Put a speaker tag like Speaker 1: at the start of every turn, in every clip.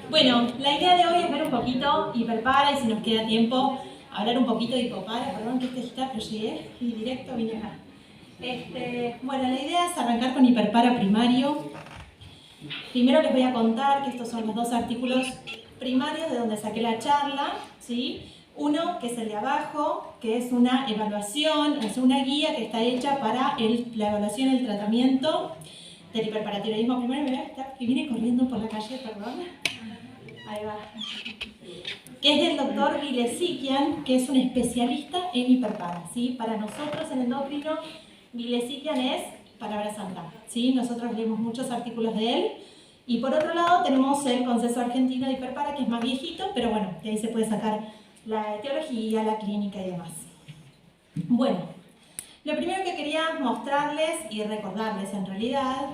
Speaker 1: Bueno, la idea de hoy es ver un poquito hiperpara y si nos queda tiempo, hablar un poquito de hipopara. Perdón que está, pero llegué y directo vine acá. Bueno, la idea es arrancar con hiperpara primario. Primero les voy a contar que estos son los dos artículos primarios de donde saqué la charla, ¿sí? Uno, que es el de abajo, que es una evaluación, es una guía que está hecha para la evaluación y el tratamiento del hiperparatiroidismo primario. Que viene corriendo por la calle, perdón. Ahí va. Que es del doctor Vilesikian, que es un especialista en hiperpara, ¿sí? Para nosotros en endocrino, Vilesikian es palabra santa, ¿sí? Nosotros leemos muchos artículos de él. Y por otro lado tenemos el Consenso Argentino de Hiperpara, que es más viejito, pero bueno, de ahí se puede sacar la etiología, la clínica y demás. Bueno, lo primero que quería mostrarles y recordarles en realidad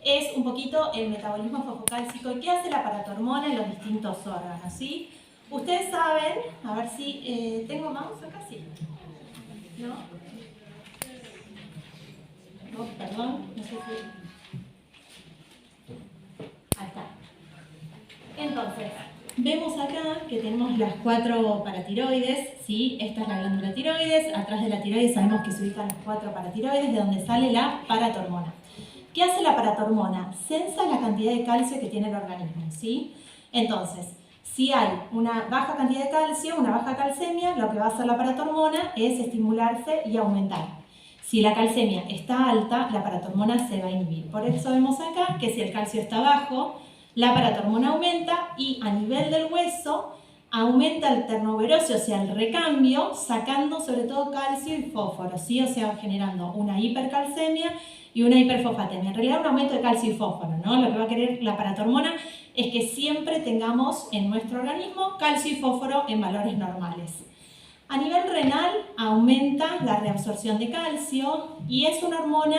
Speaker 1: es un poquito el metabolismo fosfocálcico y qué hace la paratormona en los distintos órganos, ¿sí? Ustedes saben, a ver si tengo mouse acá, sí. ¿No? No, perdón, no sé si... Ahí está. Entonces, vemos acá que tenemos las 4 paratiroides, ¿sí? Esta es la glándula tiroides, atrás de la tiroides sabemos que se ubican las 4 paratiroides, de donde sale la paratormona. ¿Qué hace la paratormona? Censa la cantidad de calcio que tiene el organismo, ¿sí? Entonces, si hay una baja cantidad de calcio, una baja calcemia, lo que va a hacer la paratormona es estimularse y aumentar. Si la calcemia está alta, la paratormona se va a inhibir. Por eso vemos acá que si el calcio está bajo, la paratormona aumenta y a nivel del hueso aumenta el turnover óseo, o sea, el recambio, sacando sobre todo calcio y fósforo, ¿sí? O sea, generando una hipercalcemia y una hiperfosfatemia. En realidad un aumento de calcio y fósforo, ¿no? Lo que va a querer la paratormona es que siempre tengamos en nuestro organismo calcio y fósforo en valores normales. A nivel renal aumenta la reabsorción de calcio y es una hormona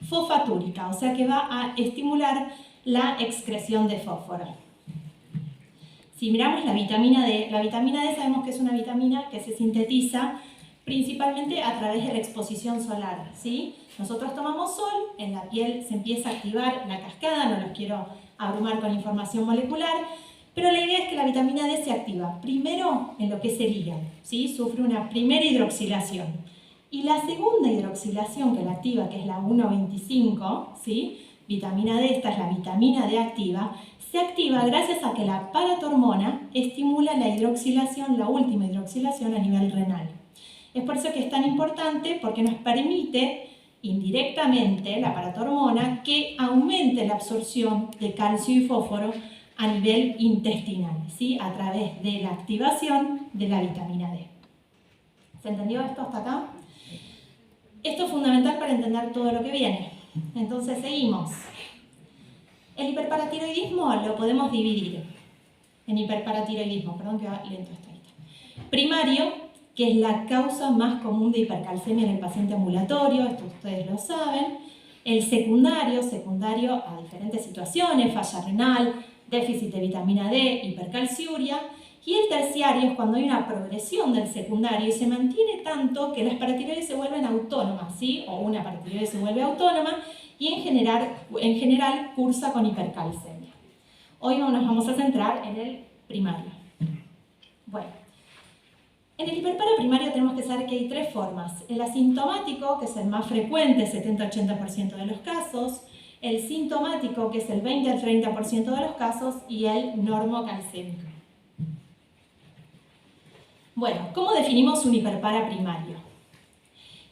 Speaker 1: fosfatúrica, o sea que va a estimular la excreción de fósforo. Si miramos la vitamina D sabemos que es una vitamina que se sintetiza principalmente a través de la exposición solar, ¿sí? Nosotros tomamos sol, en la piel se empieza a activar la cascada, no los quiero abrumar con información molecular, pero la idea es que la vitamina D se activa primero en lo que es el hígado, ¿sí? Sufre una primera hidroxilación. Y la segunda hidroxilación que la activa, que es la 1,25, ¿sí? Vitamina D, esta es la vitamina D activa, se activa gracias a que la paratormona estimula la hidroxilación, la última hidroxilación a nivel renal. Es por eso que es tan importante, porque nos permite indirectamente la paratormona que aumente la absorción de calcio y fósforo a nivel intestinal, ¿sí? A través de la activación de la vitamina D. ¿Se entendió esto hasta acá? Esto es fundamental para entender todo lo que viene. Entonces seguimos. El hiperparatiroidismo lo podemos dividir en hiperparatiroidismo, perdón que va lento esta lista. Primario, que es la causa más común de hipercalcemia en el paciente ambulatorio, esto ustedes lo saben. El secundario a diferentes situaciones, falla renal, déficit de vitamina D, hipercalciuria. Y el terciario es cuando hay una progresión del secundario y se mantiene tanto que las paratiroides se vuelven autónomas, ¿sí? O una paratiroide se vuelve autónoma y en general cursa con hipercalcemia. Hoy nos vamos a centrar en el primario. Bueno, en el hiperpara primario tenemos que saber que hay 3 formas. El asintomático, que es el más frecuente, 70-80% de los casos. El sintomático, que es el 20-30% de los casos. Y el normocalcémico. Bueno, ¿cómo definimos un hiperpara primario?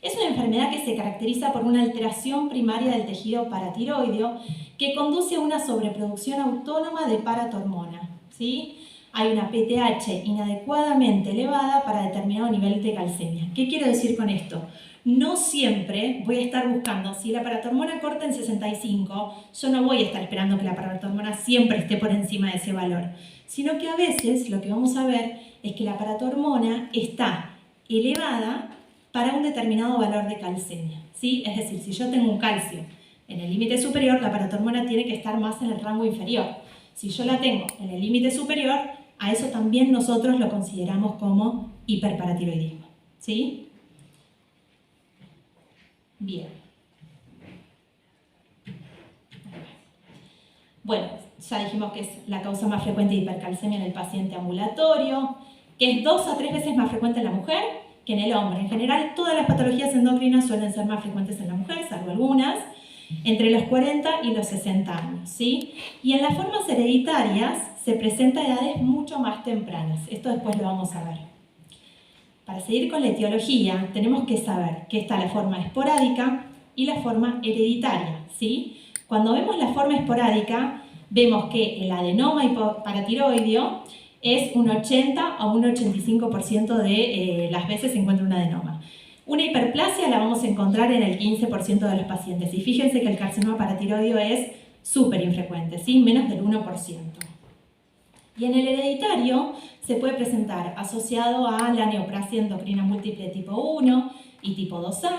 Speaker 1: Es una enfermedad que se caracteriza por una alteración primaria del tejido paratiroideo que conduce a una sobreproducción autónoma de paratormona, ¿sí? Hay una PTH inadecuadamente elevada para determinado nivel de calcemia. ¿Qué quiero decir con esto? No siempre voy a estar buscando, si la paratormona corta en 65, yo no voy a estar esperando que la paratormona siempre esté por encima de ese valor, sino que a veces lo que vamos a ver es que la paratormona está elevada para un determinado valor de calcemia, ¿sí? Es decir, si yo tengo un calcio en el límite superior, la paratormona tiene que estar más en el rango inferior. Si yo la tengo en el límite superior, a eso también nosotros lo consideramos como hiperparatiroidismo, ¿sí? Bien. Bueno, ya dijimos que es la causa más frecuente de hipercalcemia en el paciente ambulatorio, que es 2 a 3 veces más frecuente en la mujer que en el hombre. En general, todas las patologías endocrinas suelen ser más frecuentes en la mujer, salvo algunas, entre los 40 y los 60 años, ¿sí? Y en las formas hereditarias se presenta a edades mucho más tempranas. Esto después lo vamos a ver. Para seguir con la etiología, tenemos que saber que está la forma esporádica y la forma hereditaria, ¿sí? Cuando vemos la forma esporádica, vemos que el adenoma paratiroideo es un 80 a un 85% de las veces se encuentra un adenoma. Una hiperplasia la vamos a encontrar en el 15% de los pacientes. Y fíjense que el carcinoma paratiroideo es súper infrecuente, ¿sí? Menos del 1%. Y en el hereditario se puede presentar asociado a la neoplasia endocrina múltiple tipo 1 y tipo 2A.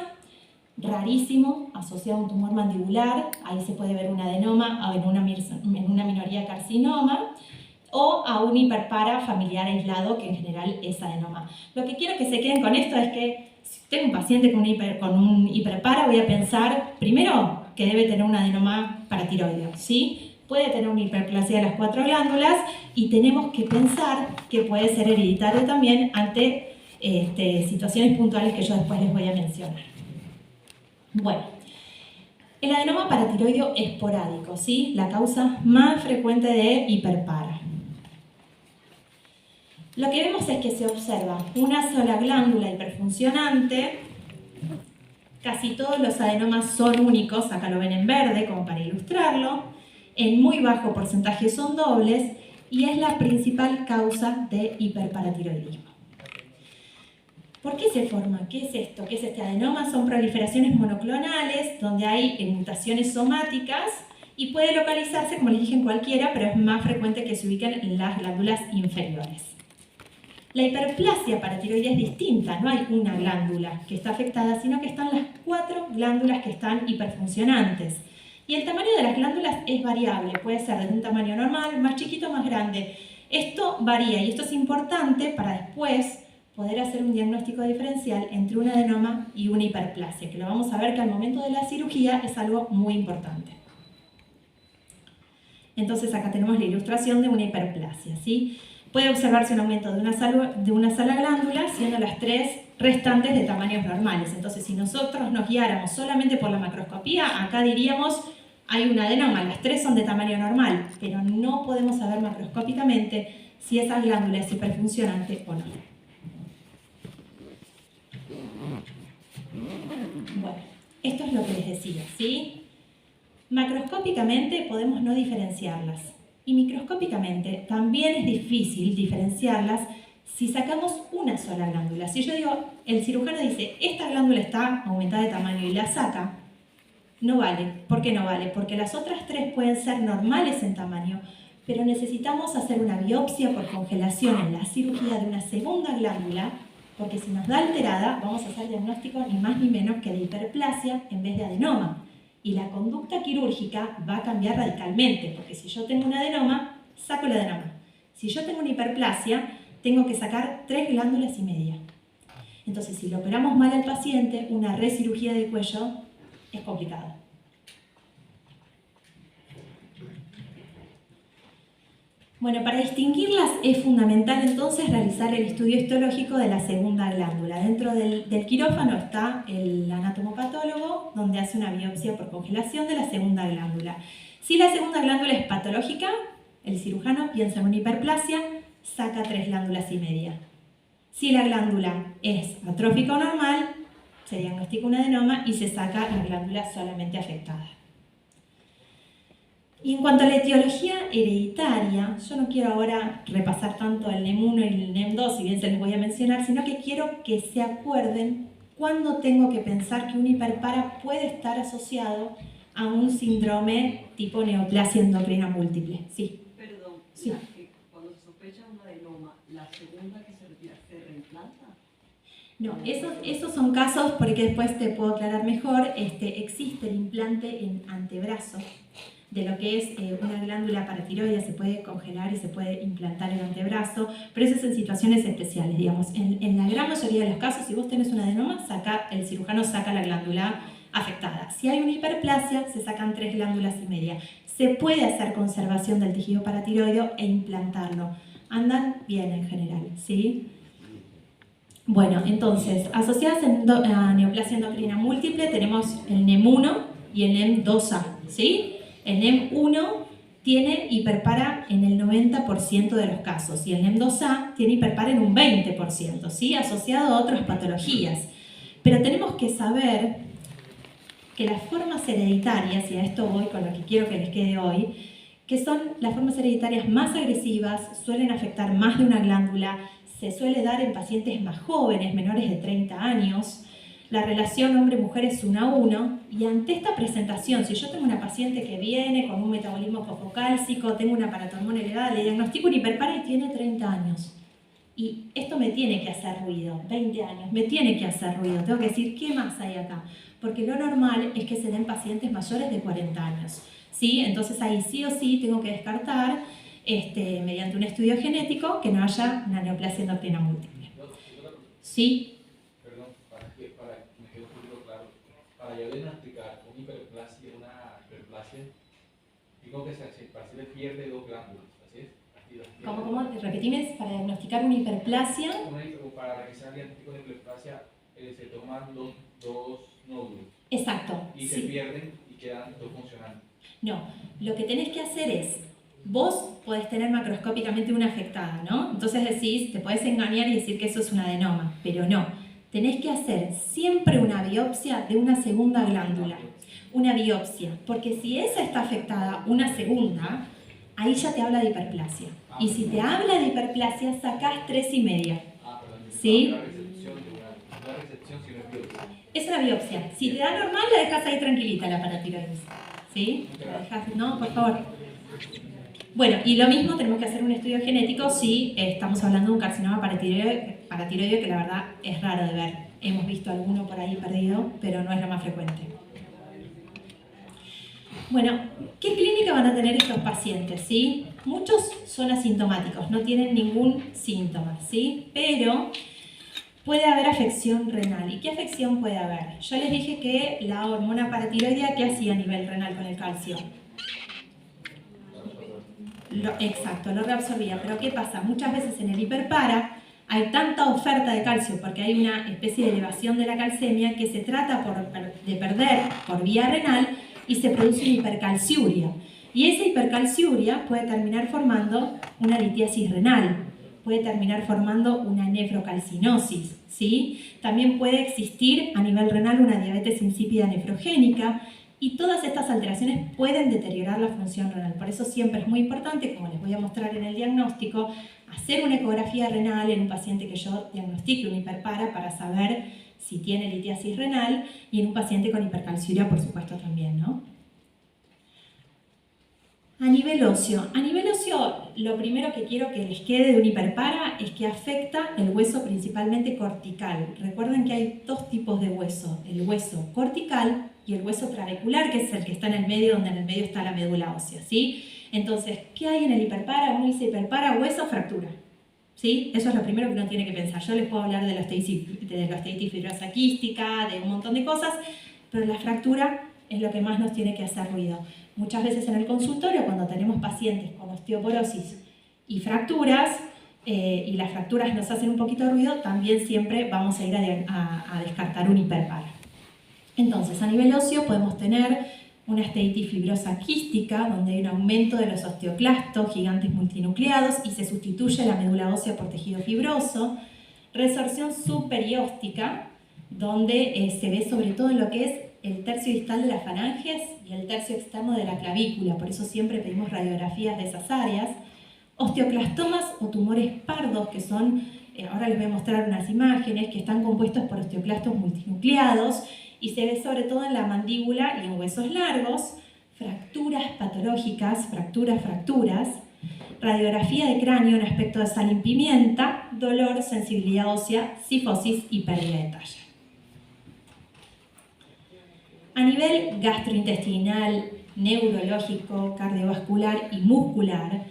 Speaker 1: Rarísimo, asociado a un tumor mandibular, ahí se puede ver un adenoma o en una minoría carcinoma, o a un hiperpara familiar aislado, que en general es adenoma. Lo que quiero que se queden con esto es que si tengo un paciente con un hiperpara, voy a pensar, primero, que debe tener un adenoma paratiroideo, ¿sí? Puede tener una hiperplasia de las 4 glándulas y tenemos que pensar que puede ser hereditario también ante situaciones puntuales que yo después les voy a mencionar. Bueno, el adenoma paratiroideo esporádico, ¿sí? La causa más frecuente de hiperpara. Lo que vemos es que se observa una sola glándula hiperfuncionante. Casi todos los adenomas son únicos, acá lo ven en verde como para ilustrarlo. En muy bajo porcentaje son dobles y es la principal causa de hiperparatiroidismo. ¿Por qué se forma? ¿Qué es esto? ¿Qué es este adenoma? Son proliferaciones monoclonales donde hay mutaciones somáticas y puede localizarse, como les dije, en cualquiera, pero es más frecuente que se ubiquen en las glándulas inferiores. La hiperplasia paratiroidea es distinta, no hay una glándula que está afectada, sino que están las 4 glándulas que están hiperfuncionantes. Y el tamaño de las glándulas es variable, puede ser de un tamaño normal, más chiquito, más grande. Esto varía y esto es importante para después poder hacer un diagnóstico diferencial entre un adenoma y una hiperplasia, que lo vamos a ver que al momento de la cirugía es algo muy importante. Entonces acá tenemos la ilustración de una hiperplasia, ¿sí? Puede observarse un aumento de una sola glándula, siendo las 3 restantes de tamaños normales. Entonces, si nosotros nos guiáramos solamente por la macroscopía, acá diríamos, hay un adenoma, las 3 son de tamaño normal, pero no podemos saber macroscópicamente si esa glándula es hiperfuncionante o no. Bueno, esto es lo que les decía, ¿sí? Macroscópicamente podemos no diferenciarlas. Y microscópicamente también es difícil diferenciarlas si sacamos una sola glándula. Si yo digo, el cirujano dice, esta glándula está aumentada de tamaño y la saca, no vale. ¿Por qué no vale? Porque las otras 3 pueden ser normales en tamaño, pero necesitamos hacer una biopsia por congelación en la cirugía de una segunda glándula, porque si nos da alterada, vamos a hacer diagnóstico ni más ni menos que de hiperplasia en vez de adenoma. Y la conducta quirúrgica va a cambiar radicalmente, porque si yo tengo un adenoma, saco el adenoma. Si yo tengo una hiperplasia, tengo que sacar 3 glándulas y media. Entonces, si lo operamos mal al paciente, una recirugía de cuello es complicado. Bueno, para distinguirlas es fundamental entonces realizar el estudio histológico de la segunda glándula. Dentro del quirófano está el anatomopatólogo, donde hace una biopsia por congelación de la segunda glándula. Si la segunda glándula es patológica, el cirujano piensa en una hiperplasia, saca 3 glándulas y media. Si la glándula es atrófica o normal, se diagnostica un adenoma y se saca la glándula solamente afectada. Y en cuanto a la etiología hereditaria, yo no quiero ahora repasar tanto el NEM1 y el NEM2, si bien se les voy a mencionar, sino que quiero que se acuerden cuándo tengo que pensar que un hiperpara puede estar asociado a un síndrome tipo neoplasia endocrina múltiple. Sí.
Speaker 2: Perdón,
Speaker 1: sí.
Speaker 2: Cuando se sospecha un adenoma, ¿la segunda que se reimplanta?
Speaker 1: No, esos son casos, porque después te puedo aclarar mejor, existe el implante en antebrazo, de lo que es una glándula paratiroidea, se puede congelar y se puede implantar en el antebrazo, pero eso es en situaciones especiales, digamos. En la gran mayoría de los casos, si vos tenés un adenoma, el cirujano saca la glándula afectada. Si hay una hiperplasia, se sacan 3 glándulas y media. Se puede hacer conservación del tejido paratiroideo e implantarlo. Andan bien en general, ¿sí? Bueno, entonces, asociadas a neoplasia endocrina múltiple tenemos el NEM1 y el NEM2A, ¿sí? El NEM1 tiene hiperpara en el 90% de los casos y el NEM2A tiene hiperpara en un 20%, ¿sí? Asociado a otras patologías. Pero tenemos que saber que las formas hereditarias, y a esto voy con lo que quiero que les quede hoy, que son las formas hereditarias más agresivas, suelen afectar más de una glándula, se suele dar en pacientes más jóvenes, menores de 30 años. La relación hombre-mujer es 1 a 1, y ante esta presentación, si yo tengo una paciente que viene con un metabolismo fosfocálcico, tengo una paratormona elevada, le diagnostico un hiperpara y tiene 30 años. Y esto me tiene que hacer ruido, 20 años, me tiene que hacer ruido. Tengo que decir, ¿qué más hay acá? Porque lo normal es que se den pacientes mayores de 40 años. ¿Sí? Entonces ahí sí o sí tengo que descartar, mediante un estudio genético, que no haya una neoplasia endocrina múltiple. ¿Sí?
Speaker 3: Perdón, para que me quede un poquito claro. Para yo diagnosticar una hiperplasia, digo que el paciente pierde 2 glándulas, ¿así es?
Speaker 1: ¿Cómo? Repetime, para diagnosticar una hiperplasia.
Speaker 3: Para realizar el diagnóstico de hiperplasia se toman dos nódulos.
Speaker 1: Exacto.
Speaker 3: Y se pierden y quedan 2 funcionando.
Speaker 1: No, lo que tenés que hacer es, vos podés tener macroscópicamente una afectada, ¿no? Entonces decís, te podés engañar y decir que eso es un adenoma, pero no. Tenés que hacer siempre una biopsia de una segunda glándula. Una biopsia, porque si esa está afectada, una segunda, ahí ya te habla de hiperplasia. Y si te habla de hiperplasia, sacás 3 y media. ¿Sí?
Speaker 3: Una recepción si no es biopsia.
Speaker 1: Es una biopsia. Si te da normal, la dejas ahí tranquilita la paratiroides. ¿Sí? La dejas, no, por favor. Bueno, y lo mismo tenemos que hacer un estudio genético si estamos hablando de un carcinoma paratiroideo, que la verdad es raro de ver. Hemos visto alguno por ahí perdido, pero no es lo más frecuente. Bueno, ¿qué clínica van a tener estos pacientes? ¿Sí? Muchos son asintomáticos, no tienen ningún síntoma, ¿sí? Pero puede haber afección renal. ¿Y qué afección puede haber? Yo les dije que la hormona paratiroidea, ¿qué hacía a nivel renal con el calcio? Exacto, lo reabsorbía. Pero ¿qué pasa? Muchas veces en el hiperpara hay tanta oferta de calcio porque hay una especie de elevación de la calcemia que se trata de perder por vía renal y se produce una hipercalciuria. Y esa hipercalciuria puede terminar formando una litiasis renal, puede terminar formando una nefrocalcinosis, ¿sí? También puede existir a nivel renal una diabetes insípida nefrogénica, y todas estas alteraciones pueden deteriorar la función renal. Por eso siempre es muy importante, como les voy a mostrar en el diagnóstico, hacer una ecografía renal en un paciente que yo diagnostique un hiperpara para saber si tiene litiasis renal, y en un paciente con hipercalciuria, por supuesto, también, ¿no? A nivel óseo, lo primero que quiero que les quede de un hiperpara es que afecta el hueso principalmente cortical. Recuerden que hay 2 tipos de hueso, el hueso cortical y el hueso trabecular, que es el que está en el medio, donde en el medio está la médula ósea, ¿sí? Entonces, ¿qué hay en el hiperpara? Uno dice hiperpara, hueso, fractura, ¿sí? Eso es lo primero que uno tiene que pensar. Yo les puedo hablar de la osteitis fibrosa quística, de un montón de cosas, pero la fractura es lo que más nos tiene que hacer ruido. Muchas veces en el consultorio, cuando tenemos pacientes con osteoporosis y fracturas, y las fracturas nos hacen un poquito de ruido, también siempre vamos a ir a descartar un hiperpara. Entonces, a nivel óseo podemos tener una osteitis fibrosa quística, donde hay un aumento de los osteoclastos, gigantes multinucleados, y se sustituye la médula ósea por tejido fibroso. Resorción subperióstica, donde se ve sobre todo en lo que es el tercio distal de las falanges y el tercio externo de la clavícula, por eso siempre pedimos radiografías de esas áreas. Osteoclastomas o tumores pardos, que son, ahora les voy a mostrar unas imágenes, que están compuestos por osteoclastos multinucleados, y se ve sobre todo en la mandíbula y en huesos largos. Fracturas patológicas, fracturas, radiografía de cráneo en aspecto de sal y pimienta, dolor, sensibilidad ósea, cifosis y pérdida de talla. A nivel gastrointestinal, neurológico, cardiovascular y muscular,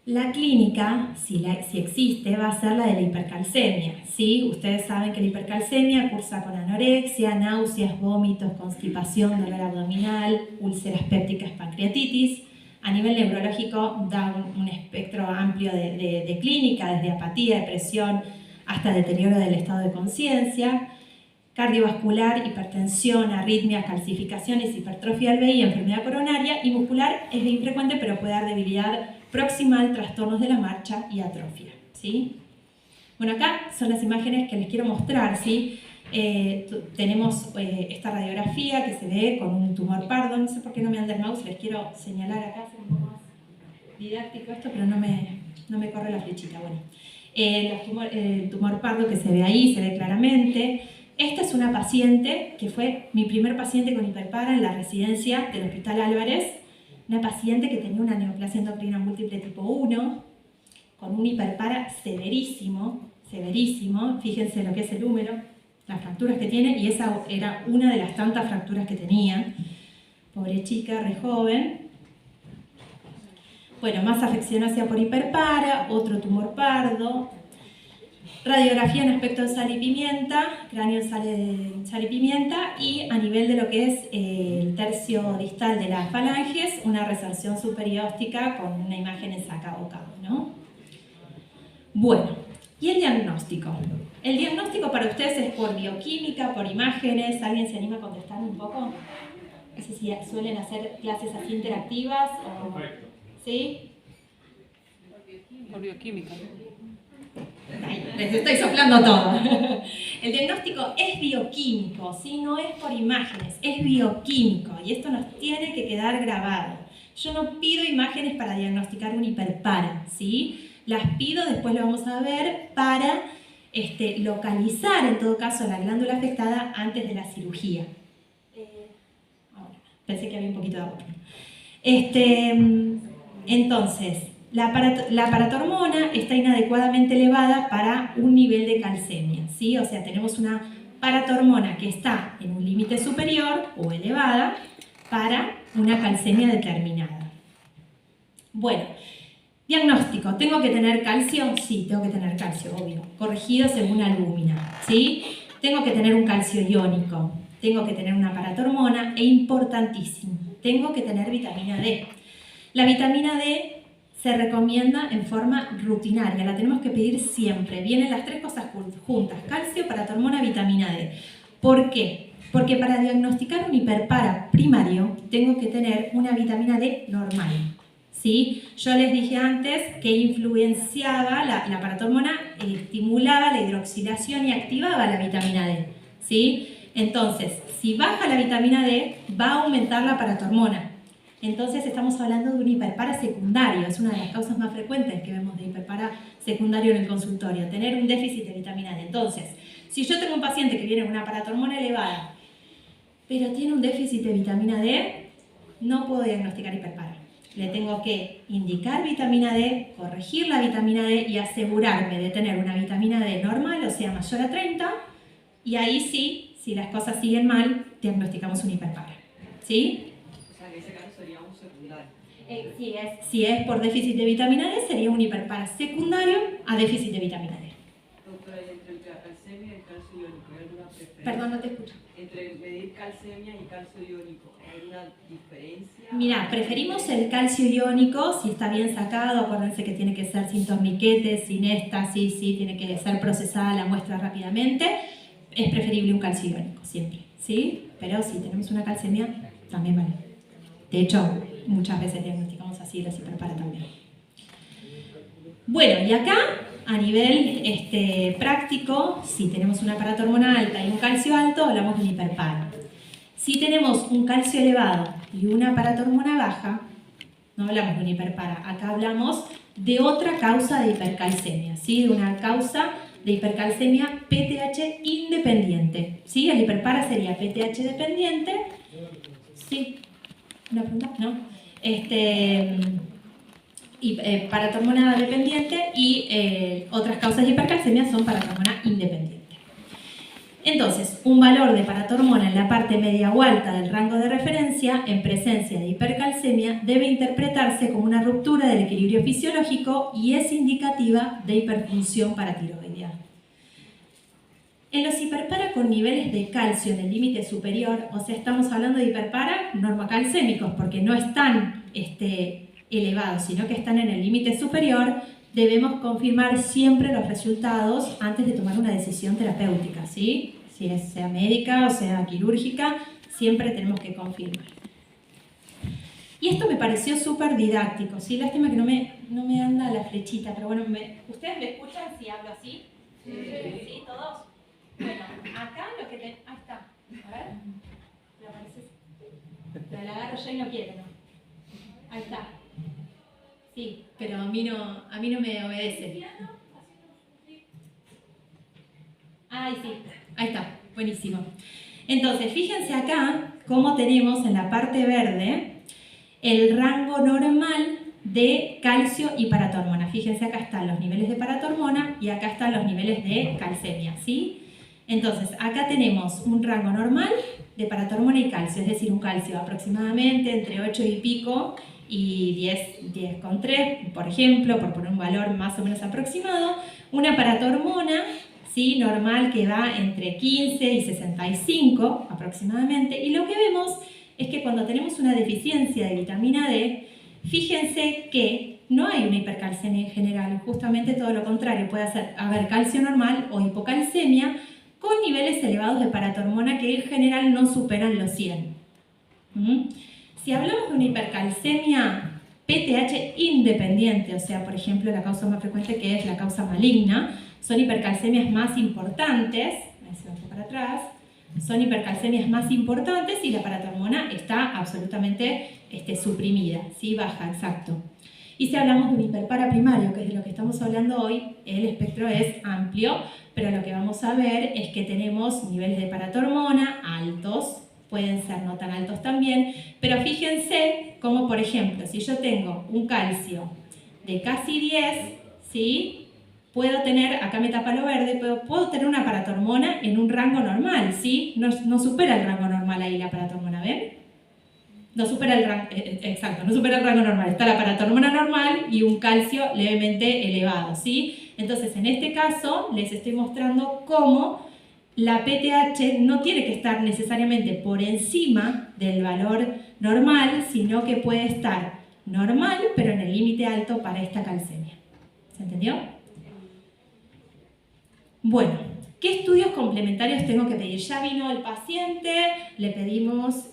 Speaker 1: La clínica, si existe, va a ser la de la hipercalcemia, ¿sí? Ustedes saben que la hipercalcemia cursa con anorexia, náuseas, vómitos, constipación, dolor abdominal, úlceras pépticas, pancreatitis. A nivel neurológico da un espectro amplio de clínica, desde apatía, depresión, hasta deterioro del estado de conciencia. Cardiovascular, hipertensión, arritmias, calcificaciones, hipertrofia del vejiga, enfermedad coronaria, y muscular es infrecuente pero puede dar debilidad proximal, trastornos de la marcha y atrofia, ¿sí? Bueno, acá son las imágenes que les quiero mostrar, ¿sí? Tenemos esta radiografía que se ve con un tumor pardo. No sé por qué no me anda el mouse, les quiero señalar acá, es un poco más didáctico esto, pero no me corre la flechita. Bueno, el tumor pardo que se ve ahí, se ve claramente. Esta es una paciente que fue mi primer paciente con hiperpara en la residencia del Hospital Álvarez. Una paciente que tenía una neoplasia endocrina múltiple tipo 1, con un hiperpara severísimo, severísimo. Fíjense lo que es el húmero, las fracturas que tiene, y esa era una de las tantas fracturas que tenía. Pobre chica, re joven. Bueno, más afeccionasia por hiperpara, otro tumor pardo. Radiografía en aspecto de sal y pimienta, cráneo en sal y pimienta, y a nivel de lo que es el tercio distal de las falanges, una resorción superióstica con una imagen en saca-bocado, ¿no? Bueno, ¿y el diagnóstico? El diagnóstico para ustedes es por bioquímica, por imágenes. ¿Alguien se anima a contestar un poco? No sé si suelen hacer clases así interactivas o...
Speaker 3: Perfecto.
Speaker 1: ¿Sí?
Speaker 4: Por bioquímica.
Speaker 1: Ay, les estoy soplando todo. El diagnóstico es bioquímico, ¿sí? No es por imágenes, es bioquímico, y esto nos tiene que quedar grabado. Yo no pido imágenes para diagnosticar un hiperpara, ¿sí? Las pido, después lo vamos a ver, para localizar en todo caso la glándula afectada antes de la cirugía. Ahora, pensé que había un poquito de agua. Entonces, la paratormona está inadecuadamente elevada para un nivel de calcemia, ¿sí? O sea, tenemos una paratormona que está en un límite superior o elevada para una calcemia determinada. Bueno, diagnóstico. ¿Tengo que tener calcio? Sí, tengo que tener calcio, obvio. Corregido según albúmina, ¿sí? Tengo que tener un calcio iónico. Tengo que tener una paratormona e importantísimo, tengo que tener vitamina D. La vitamina D se recomienda en forma rutinaria, la tenemos que pedir siempre. Vienen las tres cosas juntas: calcio, paratormona, vitamina D. ¿Por qué? Porque para diagnosticar un hiperpara primario tengo que tener una vitamina D normal, ¿sí? Yo les dije antes que influenciaba, la paratormona estimulaba la hidroxilación y activaba la vitamina D, ¿sí? Entonces, si baja la vitamina D, va a aumentar la paratormona. Entonces estamos hablando de un hiperpara secundario, es una de las causas más frecuentes que vemos de hiperpara secundario en el consultorio, tener un déficit de vitamina D. Entonces, si yo tengo un paciente que viene con una paratormona elevada, pero tiene un déficit de vitamina D, no puedo diagnosticar hiperpara. Le tengo que indicar vitamina D, corregir la vitamina D y asegurarme de tener una vitamina D normal, o sea, mayor a 30, y ahí sí, si las cosas siguen mal, diagnosticamos un hiperpara, ¿sí?
Speaker 2: En ese caso sería un secundario.
Speaker 1: Si es por déficit de vitamina D, sería un hiperpara secundario a déficit de vitamina D.
Speaker 2: Doctora, entre la calcemia y el calcio iónico, ¿hay alguna preferencia?
Speaker 1: Perdón, no te escucho.
Speaker 2: Entre medir calcemia y calcio iónico, ¿hay alguna diferencia?
Speaker 1: Mira, preferimos el calcio iónico si está bien sacado. Acuérdense que tiene que ser sin torniquetes, sin éstasis, sí, tiene que ser procesada la muestra rápidamente. Es preferible un calcio iónico siempre, ¿sí? Pero si tenemos una calcemia, también vale. De hecho, muchas veces diagnosticamos así los hiperpara también. Bueno, y acá, a nivel práctico, si tenemos una paratormona alta y un calcio alto, hablamos de un hiperpara. Si tenemos un calcio elevado y una paratormona baja, no hablamos de un hiperpara. Acá hablamos de otra causa de hipercalcemia, ¿sí? De una causa de hipercalcemia PTH independiente, ¿sí? El hiperpara sería PTH dependiente, ¿sí? ¿Una pregunta? ¿No? Paratormona dependiente y otras causas de hipercalcemia son paratormona independiente. Entonces, un valor de paratormona en la parte media o alta del rango de referencia en presencia de hipercalcemia debe interpretarse como una ruptura del equilibrio fisiológico y es indicativa de hiperfunción paratiroidea. En los hiperpara con niveles de calcio en el límite superior, o sea, estamos hablando de hiperpara normocalcémicos porque no están elevados, sino que están en el límite superior, debemos confirmar siempre los resultados antes de tomar una decisión terapéutica, ¿sí? Si sea médica o sea quirúrgica, siempre tenemos que confirmar. Y esto me pareció súper didáctico, ¿sí? Lástima que no me anda la flechita, pero bueno, ¿ustedes me escuchan si hablo así? ¿Sí? ¿Todos? Bueno, acá lo que ahí está. A ver. ¿Le aparece? La agarro yo y no quiere, ¿no? Ahí está. Sí, pero a mí no me obedece. Ay, sí, ahí está, buenísimo. Entonces, fíjense acá cómo tenemos en la parte verde el rango normal de calcio y paratormona. Fíjense, acá están los niveles de paratormona y acá están los niveles de calcemia, ¿sí? Entonces, acá tenemos un rango normal de paratormona y calcio, es decir, un calcio aproximadamente entre 8 y pico y 10,3, por ejemplo, por poner un valor más o menos aproximado. Una paratormona, ¿sí? Normal que va entre 15 y 65 aproximadamente. Y lo que vemos es que cuando tenemos una deficiencia de vitamina D, fíjense que no hay una hipercalcemia en general, justamente todo lo contrario, puede haber calcio normal o hipocalcemia con niveles elevados de paratormona que en general no superan los 100. Si hablamos de una hipercalcemia PTH independiente, o sea, por ejemplo, la causa más frecuente que es la causa maligna, son hipercalcemias más importantes, ahí se va para atrás, son hipercalcemias más importantes y la paratormona está absolutamente suprimida, ¿sí? Baja, exacto. Y si hablamos de un hiperpara primario, que es de lo que estamos hablando hoy, el espectro es amplio, pero lo que vamos a ver es que tenemos niveles de paratormona altos, pueden ser no tan altos también, pero fíjense como, por ejemplo, si yo tengo un calcio de casi 10, ¿sí? Puedo tener, acá me tapa lo verde, puedo tener una paratormona en un rango normal, ¿sí? No supera el rango normal ahí la paratormona, ¿ven? No supera el rango, exacto, no supera el rango normal. Está la paratormona normal y un calcio levemente elevado, ¿sí? Entonces, en este caso, les estoy mostrando cómo la PTH no tiene que estar necesariamente por encima del valor normal, sino que puede estar normal, pero en el límite alto para esta calcemia. ¿Se entendió? Bueno, ¿qué estudios complementarios tengo que pedir? Ya vino el paciente, le pedimos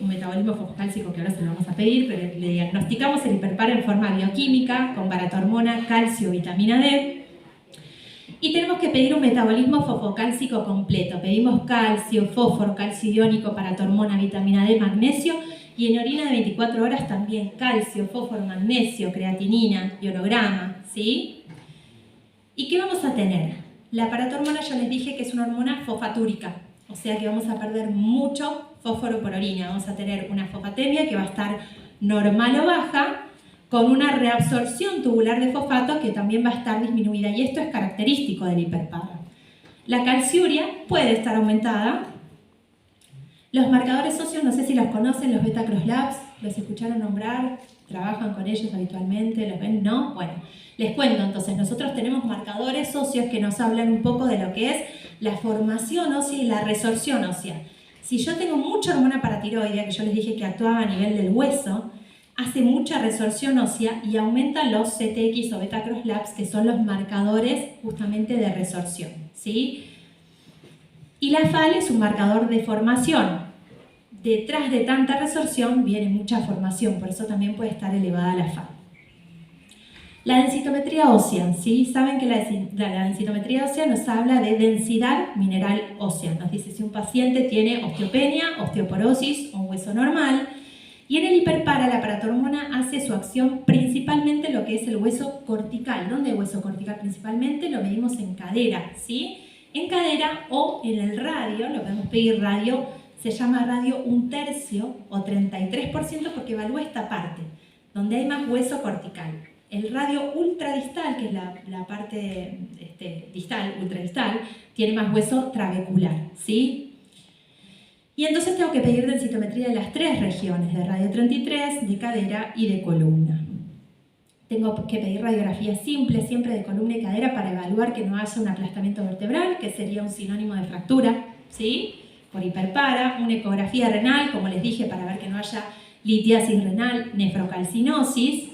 Speaker 1: un metabolismo fosfocálcico que ahora se lo vamos a pedir, pero le diagnosticamos el hiperpara en forma bioquímica con paratormona, calcio, vitamina D. Y tenemos que pedir un metabolismo fosfocálcico completo. Pedimos calcio, fósforo, calcio iónico, paratormona, vitamina D, magnesio. Y en orina de 24 horas también calcio, fósforo, magnesio, creatinina, ionograma, ¿sí? ¿Y qué vamos a tener? La paratormona yo les dije que es una hormona fosfatúrica, o sea que vamos a perder mucho fósforo por orina. Vamos a tener una fosfatemia que va a estar normal o baja, con una reabsorción tubular de fosfato que también va a estar disminuida, y esto es característico del hiperpara. La calciuria puede estar aumentada. Los marcadores óseos, no sé si los conocen, los beta-cross labs, ¿los escucharon nombrar? ¿Trabajan con ellos habitualmente? ¿Los ven? ¿No? Bueno, les cuento entonces, nosotros tenemos marcadores óseos que nos hablan un poco de lo que es la formación ósea y la resorción ósea. Si yo tengo mucha hormona paratiroidea, que yo les dije que actuaba a nivel del hueso, hace mucha resorción ósea y aumentan los CTX o beta-cross labs, que son los marcadores justamente de resorción, ¿sí? Y la FAL es un marcador de formación. Detrás de tanta resorción viene mucha formación, por eso también puede estar elevada la FAL. La densitometría ósea, ¿sí? Saben que la densitometría ósea nos habla de densidad mineral ósea. Nos dice si un paciente tiene osteopenia, osteoporosis o un hueso normal. Y en el hiperpara, la paratormona hace su acción principalmente en lo que es el hueso cortical. ¿Dónde hay hueso cortical? Principalmente lo medimos en cadera, ¿sí? En cadera o en el radio, lo podemos pedir radio, se llama radio 1/3 o 33% porque evalúa esta parte, donde hay más hueso cortical. El radio ultradistal, que es la parte distal, ultradistal, tiene más hueso trabecular, ¿sí? Y entonces tengo que pedir densitometría de las 3 regiones, de radio 33, de cadera y de columna. Tengo que pedir radiografía simple, siempre de columna y cadera, para evaluar que no haya un aplastamiento vertebral, que sería un sinónimo de fractura, ¿sí? Por hiperpara, una ecografía renal, como les dije, para ver que no haya litiasis renal, nefrocalcinosis.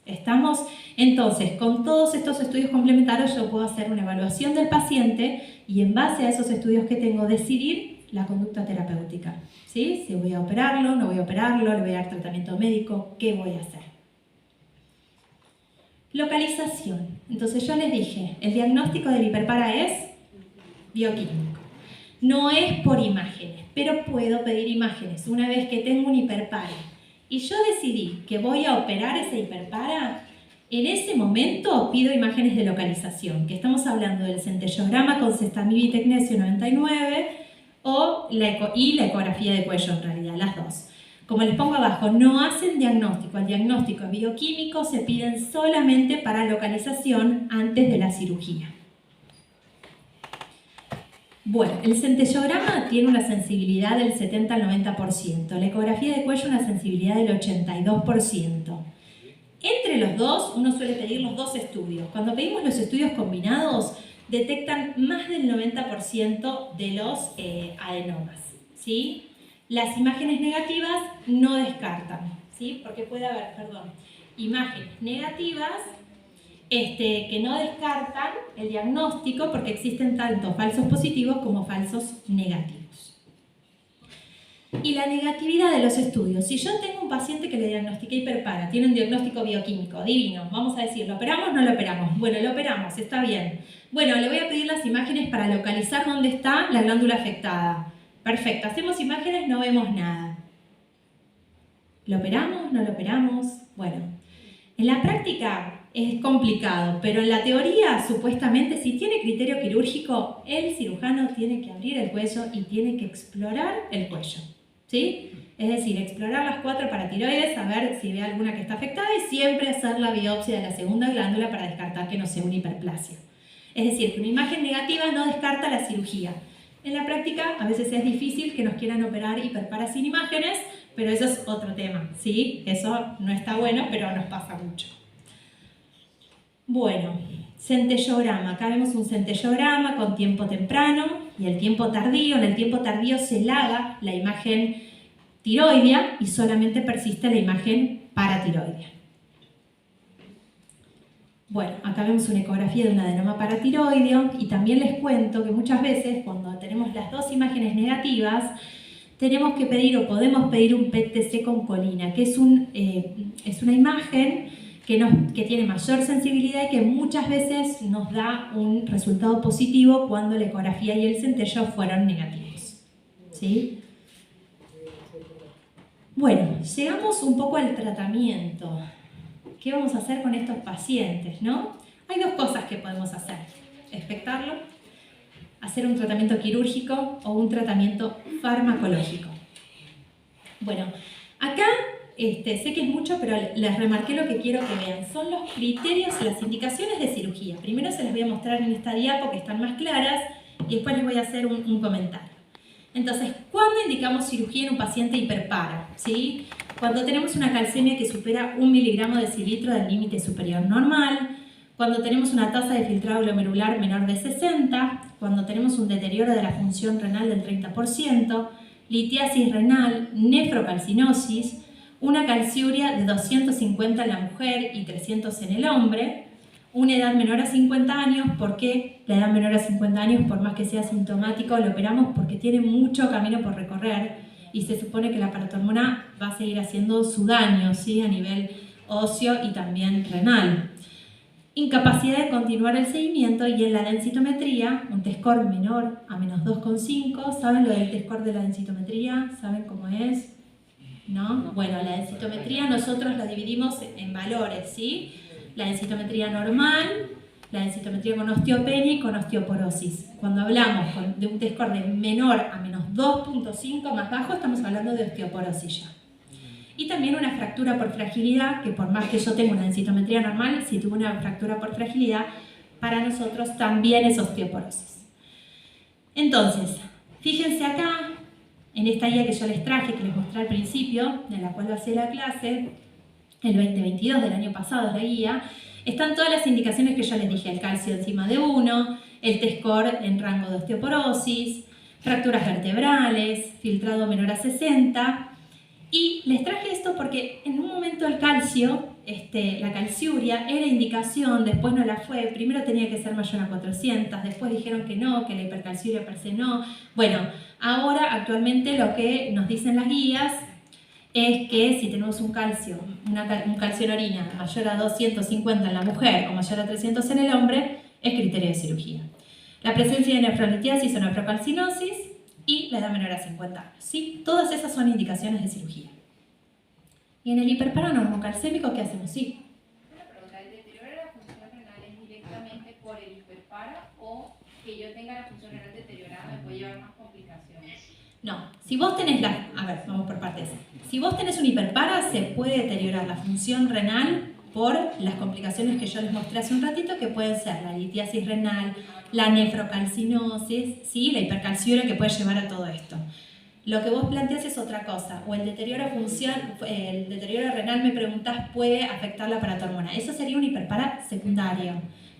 Speaker 1: ¿Estamos? Entonces, con todos estos estudios complementarios yo puedo hacer una evaluación del paciente y en base a esos estudios que tengo decidir la conducta terapéutica, ¿sí? Si voy a operarlo, no voy a operarlo, le voy a dar tratamiento médico, ¿qué voy a hacer? Localización. Entonces yo les dije, el diagnóstico del hiperpara es bioquímico. No es por imágenes, pero puedo pedir imágenes. Una vez que tengo un hiperpara y yo decidí que voy a operar ese hiperpara, en ese momento pido imágenes de localización, que estamos hablando del centellograma con Sestamib y Tecnesio 99 y la ecografía de cuello, en realidad, las dos. Como les pongo abajo, no hacen diagnóstico. El diagnóstico bioquímico se piden solamente para localización antes de la cirugía. Bueno, el centellograma tiene una sensibilidad del 70 al 90%, la ecografía de cuello una sensibilidad del 82%. Entre los dos, uno suele pedir los dos estudios. Cuando pedimos los estudios combinados, detectan más del 90% de los adenomas, ¿sí? Las imágenes negativas no descartan, ¿sí? Porque puede haber, imágenes negativas que no descartan el diagnóstico porque existen tanto falsos positivos como falsos negativos. Y la negatividad de los estudios. Si yo tengo un paciente que le diagnostiqué hiperpara, tiene un diagnóstico bioquímico, divino, vamos a decir, ¿lo operamos o no lo operamos? Bueno, lo operamos, está bien. Bueno, le voy a pedir las imágenes para localizar dónde está la glándula afectada. Perfecto, hacemos imágenes, no vemos nada. ¿Lo operamos? ¿No lo operamos? Bueno, en la práctica es complicado, pero en la teoría, supuestamente, si tiene criterio quirúrgico, el cirujano tiene que abrir el cuello y tiene que explorar el cuello, ¿sí? Es decir, explorar las 4 paratiroides, a ver si ve alguna que está afectada y siempre hacer la biopsia de la segunda glándula para descartar que no sea una hiperplasia. Es decir, que una imagen negativa no descarta la cirugía. En la práctica, a veces es difícil que nos quieran operar hiperpara sin imágenes, pero eso es otro tema, ¿sí? Eso no está bueno, pero nos pasa mucho. Bueno, centellograma. Acá vemos un centellograma con tiempo temprano y el tiempo tardío. En el tiempo tardío se laga la imagen tiroidea y solamente persiste la imagen paratiroidea. Bueno, acá vemos una ecografía de un adenoma paratiroideo y también les cuento que muchas veces cuando tenemos las dos imágenes negativas tenemos que pedir o podemos pedir un PET-TC con colina, que es una imagen que tiene mayor sensibilidad y que muchas veces nos da un resultado positivo cuando la ecografía y el centello fueron negativos, ¿sí? Bueno, llegamos un poco al tratamiento. ¿Qué vamos a hacer con estos pacientes, no? Hay dos cosas que podemos hacer. Expectarlo, hacer un tratamiento quirúrgico o un tratamiento farmacológico. Bueno, acá sé que es mucho, pero les remarqué lo que quiero que vean. Son los criterios, las indicaciones de cirugía. Primero se las voy a mostrar en esta diapo que están más claras y después les voy a hacer un comentario. Entonces, ¿cuándo indicamos cirugía en un paciente hiperpara? ¿Sí? Cuando tenemos una calcemia que supera 1 miligramo de decilitro del límite superior normal, cuando tenemos una tasa de filtrado glomerular menor de 60, cuando tenemos un deterioro de la función renal del 30%, litiasis renal, nefrocalcinosis, una calciuria de 250 en la mujer y 300 en el hombre, una edad menor a 50 años. ¿Por qué la edad menor a 50 años, por más que sea sintomático, lo operamos? Porque tiene mucho camino por recorrer y se supone que la paratormona va a seguir haciendo su daño, ¿sí? A nivel óseo y también renal. Incapacidad de continuar el seguimiento y en la densitometría, un T-score menor a menos 2,5. ¿Saben lo del T-score de la densitometría? ¿Saben cómo es? ¿No? Bueno, la densitometría nosotros la dividimos en valores, ¿sí? La densitometría normal, la densitometría con osteopenia y con osteoporosis. Cuando hablamos de un T-score de menor a menos 2,5 más bajo, estamos hablando de osteoporosis ya. Y también una fractura por fragilidad, que por más que yo tenga una densitometría normal, si tuve una fractura por fragilidad, para nosotros también es osteoporosis. Entonces, fíjense acá, en esta guía que yo les traje, que les mostré al principio, en la cual hacía la clase, el 2022 del año pasado es la guía, están todas las indicaciones que yo les dije, el calcio encima de 1, el T-score en rango de osteoporosis, fracturas vertebrales, filtrado menor a 60, y les traje esto porque en un momento el calcio, la calciuria, era indicación, después no la fue, primero tenía que ser mayor a 400, después dijeron que no, que la hipercalciuria per se no. Bueno, ahora actualmente lo que nos dicen las guías es que si tenemos un calcio en orina mayor a 250 en la mujer o mayor a 300 en el hombre, es criterio de cirugía. La presencia de nefrolitiasis o nefrocalcinosis y la edad menor a 50 años. ¿Sí? Todas esas son indicaciones de cirugía. Y en el hiperparanormocalcémico, ¿qué hacemos? Sí.
Speaker 5: Una pregunta, ¿el deterioro de la función renal es directamente por el hiperpara o que yo tenga la función renal deteriorada me puede llevar más complicaciones?
Speaker 1: No, si vos tenés a ver, vamos por partes. Si vos tenés un hiperpara, se puede deteriorar la función renal por las complicaciones que yo les mostré hace un ratito, que pueden ser la litiasis renal, la nefrocalcinosis, ¿sí? La hipercalciuria que puede llevar a todo esto. Lo que vos planteás es otra cosa, o el deterioro renal, me preguntás, puede afectar la paratormona. Eso sería un hiperpara secundario.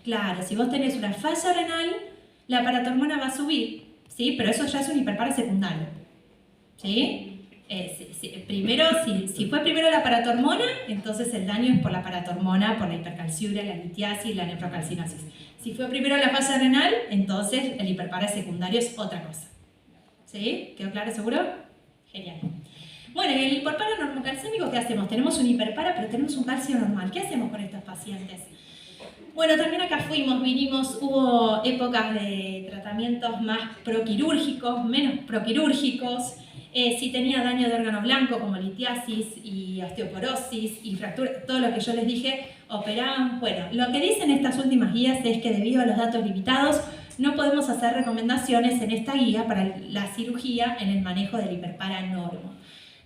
Speaker 1: Claro, si vos tenés una falla renal, la paratormona va a subir, ¿sí? Pero eso ya es un hiperpara secundario, ¿sí? Primero, si fue primero la paratormona, entonces el daño es por la paratormona, por la hipercalciuria, la litiasis, la nefrocalcinosis. Si fue primero la falla renal, entonces el hiperpara secundario es otra cosa. ¿Sí? ¿Quedó claro seguro? Genial. Bueno, en el hiperpara normocalcémico, ¿qué hacemos? Tenemos un hiperpara, pero tenemos un calcio normal. ¿Qué hacemos con estos pacientes? Bueno, también acá vinimos, hubo épocas de tratamientos más proquirúrgicos, menos proquirúrgicos. Si tenía daño de órgano blanco como litiasis y osteoporosis y fractura, todo lo que yo les dije, operaban. Bueno, lo que dicen estas últimas guías es que debido a los datos limitados no podemos hacer recomendaciones en esta guía para la cirugía en el manejo del hiperpara normo.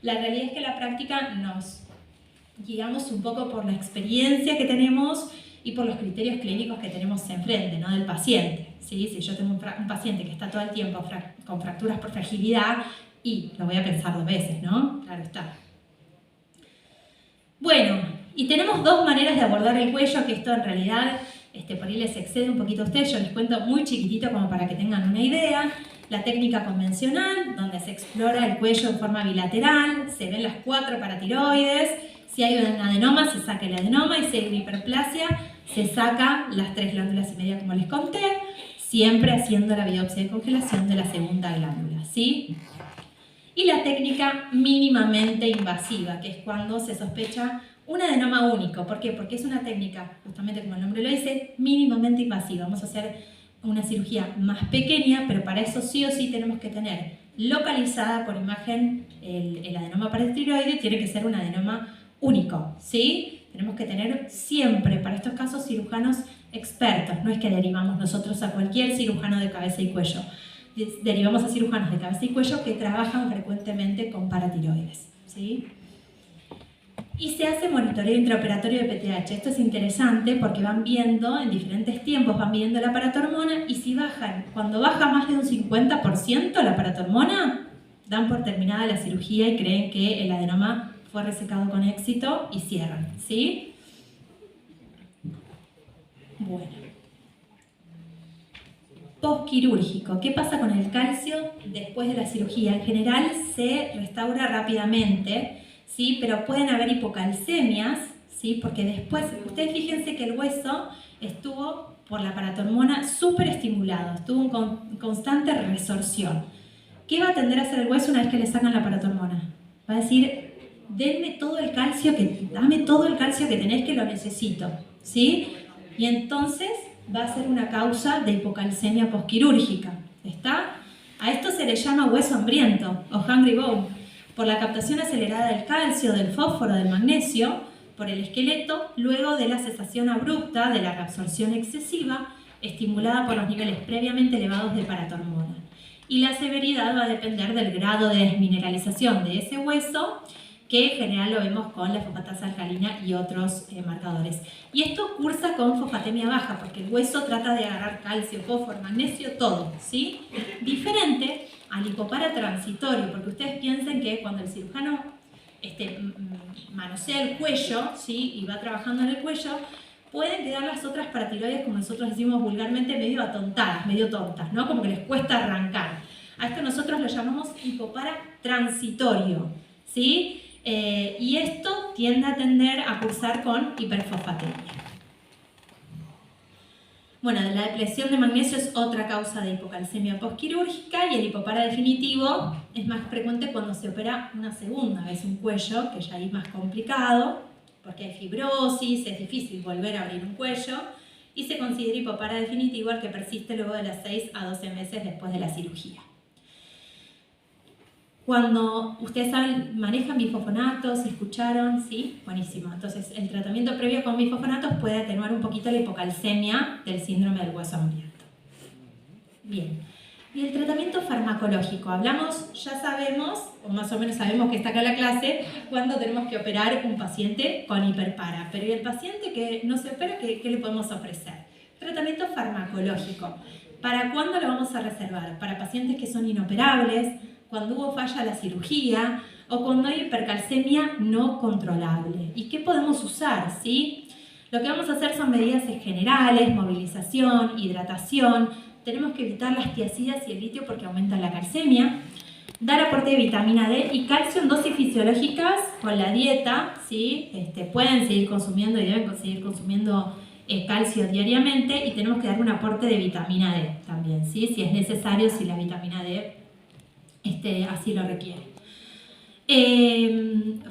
Speaker 1: La realidad es que en la práctica nos guiamos un poco por la experiencia que tenemos y por los criterios clínicos que tenemos enfrente, ¿no? Del paciente. ¿Sí? Si yo tengo un paciente que está todo el tiempo con fracturas por fragilidad, y lo voy a pensar 2 veces, ¿no? Claro está. Bueno, y tenemos 2 maneras de abordar el cuello, que esto en realidad por ahí les excede un poquito a ustedes, yo les cuento muy chiquitito como para que tengan una idea. La técnica convencional, donde se explora el cuello en forma bilateral, se ven las 4 paratiroides, si hay un adenoma se saca el adenoma y si hay una hiperplasia se saca las 3 glándulas y media como les conté, siempre haciendo la biopsia de congelación de la segunda glándula, ¿sí? Y la técnica mínimamente invasiva, que es cuando se sospecha un adenoma único. ¿Por qué? Porque es una técnica, justamente como el nombre lo dice, mínimamente invasiva. Vamos a hacer una cirugía más pequeña, pero para eso sí o sí tenemos que tener localizada por imagen el adenoma paratiroide, tiene que ser un adenoma único, ¿sí? Tenemos que tener siempre, para estos casos, cirujanos expertos. No es que derivamos nosotros a cualquier cirujano de cabeza y cuello. Derivamos a cirujanos de cabeza y cuello que trabajan frecuentemente con paratiroides, ¿sí? Y se hace monitoreo intraoperatorio de PTH. Esto es interesante porque van viendo, en diferentes tiempos, van viendo la paratormona y si bajan, cuando baja más de un 50% la paratormona, dan por terminada la cirugía y creen que el adenoma fue resecado con éxito y cierran, ¿sí? Bueno. Postquirúrgico. ¿Qué pasa con el calcio después de la cirugía? En general se restaura rápidamente, ¿sí? Pero pueden haber hipocalcemias, ¿sí? Porque después, ustedes fíjense que el hueso estuvo por la paratormona súper estimulado, estuvo en constante resorción. ¿Qué va a tender a hacer el hueso una vez que le sacan la paratormona? Va a decir, dame todo el calcio que tenés, que lo necesito, ¿sí? Y entonces va a ser una causa de hipocalcemia postquirúrgica, ¿está? A esto se le llama hueso hambriento o hungry bone, por la captación acelerada del calcio, del fósforo, del magnesio, por el esqueleto, luego de la cesación abrupta de la reabsorción excesiva, estimulada por los niveles previamente elevados de paratormona. Y la severidad va a depender del grado de desmineralización de ese hueso que en general lo vemos con la fosfatasa alcalina y otros marcadores. Y esto cursa con fosfatemia baja, porque el hueso trata de agarrar calcio, fósforo, magnesio, todo, ¿sí? Diferente al hipopara transitorio, porque ustedes piensen que cuando el cirujano manosea el cuello, ¿sí? Y va trabajando en el cuello, pueden quedar las otras paratiroides, como nosotros decimos vulgarmente, medio atontadas, medio tontas, ¿no? Como que les cuesta arrancar. A esto nosotros lo llamamos hipopara transitorio, ¿sí? Y esto tiende a tender a cursar con hiperfosfatemia. Bueno, la depresión de magnesio es otra causa de hipocalcemia postquirúrgica y el hipopara definitivo es más frecuente cuando se opera una segunda vez un cuello, que ya es más complicado, porque hay fibrosis, es difícil volver a abrir un cuello, y se considera hipopara definitivo el que persiste luego de las 6 a 12 meses después de la cirugía. Cuando ustedes saben, manejan bifosfonatos, ¿escucharon? ¿Sí? Buenísimo. Entonces, el tratamiento previo con bifosfonatos puede atenuar un poquito la hipocalcemia del síndrome del hueso hambriento. Bien. Y el tratamiento farmacológico. Hablamos, ya sabemos, o más o menos sabemos que está acá la clase, cuando tenemos que operar un paciente con hiperpara. Pero ¿y el paciente que no se opera, qué le podemos ofrecer? Tratamiento farmacológico. ¿Para cuándo lo vamos a reservar? Para pacientes que son inoperables, cuando hubo falla la cirugía o cuando hay hipercalcemia no controlable. ¿Y qué podemos usar? ¿Sí? Lo que vamos a hacer son medidas generales, movilización, hidratación. Tenemos que evitar las tiacidas y el litio porque aumentan la calcemia. Dar aporte de vitamina D y calcio en dosis fisiológicas con la dieta. ¿Sí? Pueden seguir consumiendo y deben seguir consumiendo calcio diariamente y tenemos que dar un aporte de vitamina D también, ¿sí? Si es necesario, si la vitamina D así lo requiere.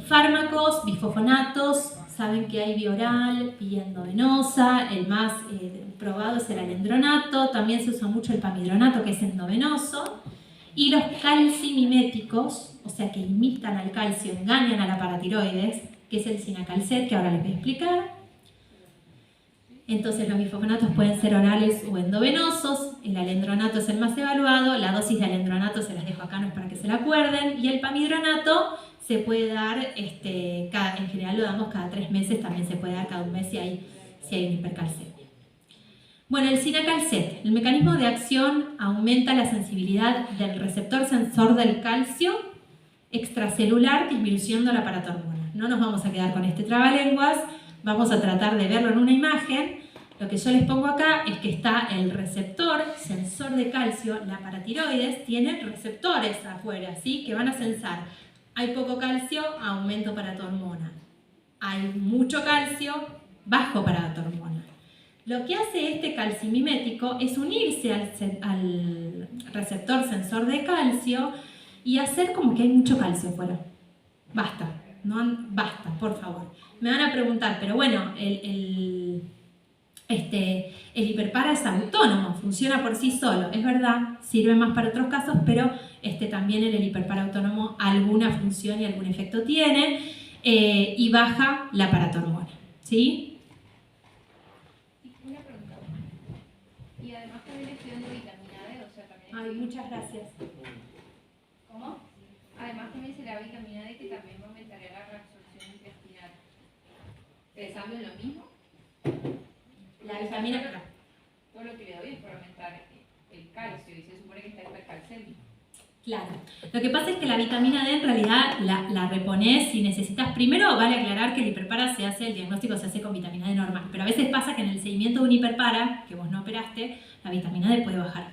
Speaker 1: Fármacos, bifosfonatos, saben que hay bioral y endovenosa, el más probado es el alendronato, también se usa mucho el pamidronato que es endovenoso, y los calcimiméticos, o sea que imitan al calcio, engañan a la paratiroides, que es el sinacalcet, que ahora les voy a explicar. Entonces los bifosfonatos pueden ser orales o endovenosos, el alendronato es el más evaluado, la dosis de alendronato se las dejo acá, no es para que se la acuerden, y el pamidronato se puede dar, en general lo damos cada 3 meses, también se puede dar cada 1 mes si hay una hipercalcemia. Bueno, el sinacalcet, el mecanismo de acción aumenta la sensibilidad del receptor sensor del calcio extracelular, disminuyendo la paratormona. No nos vamos a quedar con este trabalenguas, vamos a tratar de verlo en una imagen. Lo que yo les pongo acá es que está el receptor sensor de calcio, la paratiroides tiene receptores afuera, ¿sí? Que van a sensar. Hay poco calcio, aumento paratormona. Hay mucho calcio, bajo paratormona. Lo que hace este calcimimético es unirse al receptor sensor de calcio y hacer como que hay mucho calcio afuera. Basta, no, basta, por favor. Me van a preguntar, pero bueno, el hiperpara es autónomo, funciona por sí solo. Es verdad, sirve más para otros casos, pero también el hiperpara autónomo alguna función y algún efecto tiene y baja la paratormona. ¿Sí?
Speaker 5: Una pregunta. Y además también estoy dando vitamina D, o sea, también...
Speaker 1: Ay, muchas gracias.
Speaker 5: ¿Cómo? Además también se le da vitamina D que también aumentaría la reabsorción intestinal. ¿Pensando en lo mismo?
Speaker 1: La vitamina K.
Speaker 5: Todo lo que le doy es para aumentar el calcio y se supone que está hipercalcémico.
Speaker 1: Claro. Lo que pasa es que la vitamina D en realidad la reponés si necesitas. Primero vale aclarar que el hiperpara el diagnóstico se hace con vitamina D normal, pero a veces pasa que en el seguimiento de un hiperpara, que vos no operaste, la vitamina D puede bajar.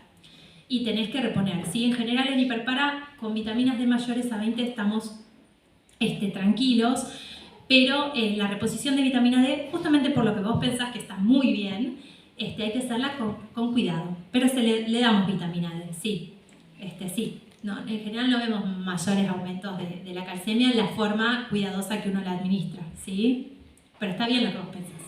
Speaker 1: Y tenés que reponer. ¿Sí? En general el hiperpara con vitaminas D mayores a 20 estamos tranquilos, pero la reposición de vitamina D, justamente por lo que vos pensás que está muy bien, hay que hacerla con cuidado. Pero le damos vitamina D, sí. Sí. No, en general no vemos mayores aumentos de la calcemia en la forma cuidadosa que uno la administra, ¿sí? Pero está bien lo que vos pensás.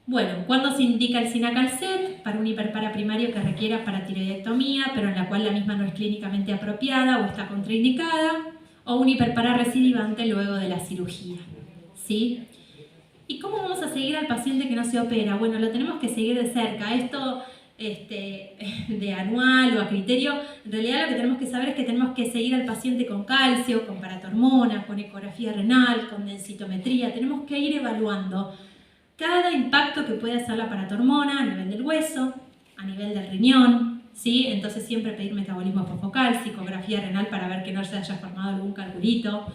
Speaker 1: Bueno, ¿cuándo se indica el sinacalcet? Para un hiperpara primario que requiera paratiroidectomía, pero en la cual la misma no es clínicamente apropiada o está contraindicada, o un hiperpara recidivante luego de la cirugía, ¿sí? ¿Y cómo vamos a seguir al paciente que no se opera? Bueno, lo tenemos que seguir de cerca. Esto de anual o a criterio, en realidad lo que tenemos que saber es que tenemos que seguir al paciente con calcio, con paratormona, con ecografía renal, con densitometría. Tenemos que ir evaluando cada impacto que puede hacer la paratormona a nivel del hueso, a nivel del riñón, ¿sí? Entonces siempre pedir metabolismo focal, ecografía renal para ver que no se haya formado algún calculito,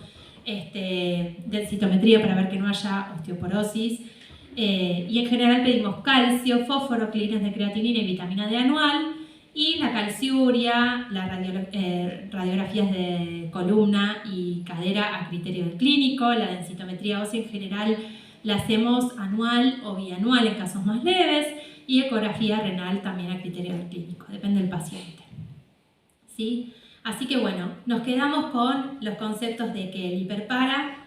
Speaker 1: densitometría para ver que no haya osteoporosis. Y en general pedimos calcio, fósforo, clínicas de creatinina y vitamina D anual, y la calciuria, las radiografías de columna y cadera a criterio del clínico. La densitometría ósea en general la hacemos anual o bianual en casos más leves, y ecografía renal también a criterio del clínico, depende del paciente, ¿sí? Así que bueno, nos quedamos con los conceptos de que el hiperpara,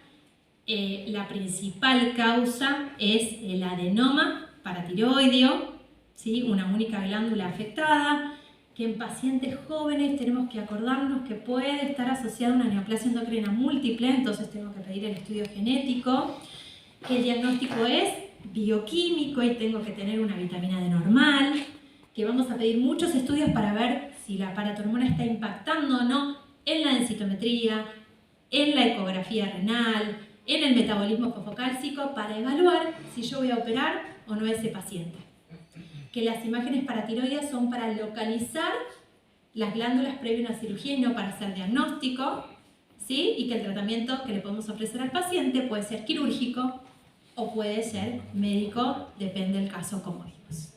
Speaker 1: la principal causa es el adenoma paratiroideo, ¿sí? Una única glándula afectada, que en pacientes jóvenes tenemos que acordarnos que puede estar asociada a una neoplasia endocrina múltiple, entonces tengo que pedir el estudio genético, que el diagnóstico es bioquímico y tengo que tener una vitamina D normal, que vamos a pedir muchos estudios para ver si la paratormona está impactando o no en la densitometría, en la ecografía renal, en el metabolismo fosfocálcico, para evaluar si yo voy a operar o no a ese paciente. Que las imágenes paratiroideas son para localizar las glándulas previo a una cirugía y no para hacer diagnóstico, ¿sí? Y que el tratamiento que le podemos ofrecer al paciente puede ser quirúrgico o puede ser médico, depende del caso, como vimos.